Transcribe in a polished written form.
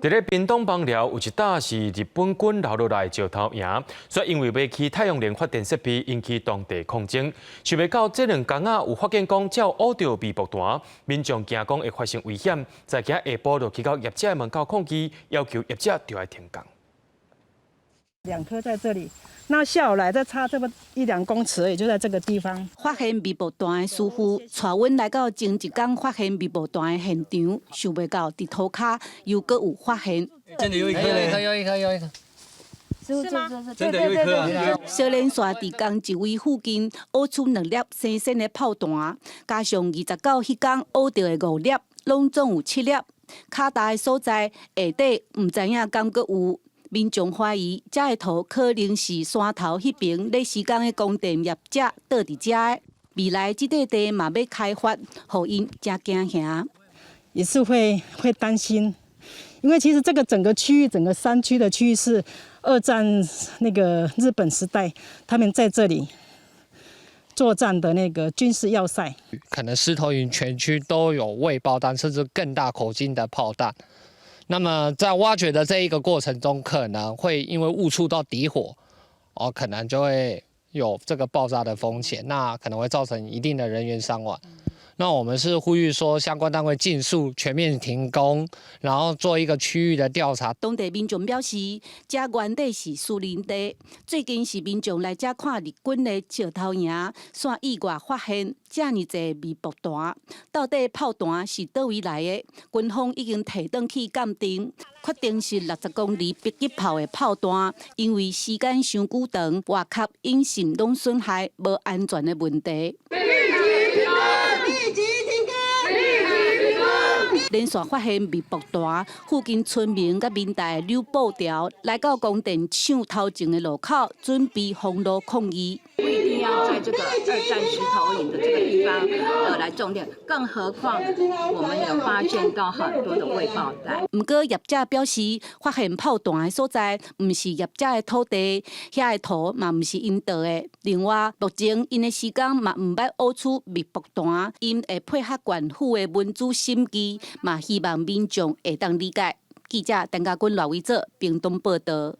伫咧屏东邦寮有一搭是日本军留落来石头营，所以因为要起太阳能发电设备，引起当地抗争。想袂到这2天有发现讲只要乌着微波弹，民众惊讲会发生危险，在今下晡就去到业者门口抗议，要求业者就要停工。2颗在这里，那下午来再差这么1-2公尺而已，就在这个地方。发现微波弹的师傅带阮来到前一天发现微波弹的现场，想袂到伫涂骹又搁有发现。真的有一颗嘞，有一颗。是吗？真的有一颗啊！小连续伫江一位附近挖出2粒新鲜的炮弹，加上29迄天挖到的5粒，拢总有7粒。较大的所在下底唔知影敢搁有。民众怀疑这个图可能是山头迄边咧施工的供电业者倒伫遮的。未来这块地嘛要开发，互因真惊吓。也是会担心，因为其实这个整个区域，整个山区的区域是2战那个日本时代他们在这里作战的那个军事要塞。可能狮头营全区都有未爆弹，甚至更大口径的炮弹。那么在挖掘的这一个过程中，可能会因为误触到底火，可能就会有这个爆炸的风险，那可能会造成一定的人员伤亡。那我们是呼吁说，相关单位尽速全面停工，然后做一个区域的调查。当地民众表示，这原地是树林地，最近是民众来这看日军的石头营，山以外发现这么侪微波弹，到底炮弹是倒位来的？军方已经提转去鉴定，确定是60公里迫击炮的炮弹，因为时间伤久长，外壳引信拢损害，无安全的问题。连续发现微波弹，附近村民甲民代溜布条来到供电厂头前的路口，准备封路抗议。不一定要在这个2战石头营的这个地方来种电，更何况我们有发现到很多的未爆弹。不过业者表示，发现炮弹的所在不是业者的土地，遐个土嘛不是因倒的。另外，目前因的时间嘛唔捌挖出微波弹，因会配合县府的文字审计，嘛希望民众会当理解。记者陈家军、赖伟哲，屏东报道。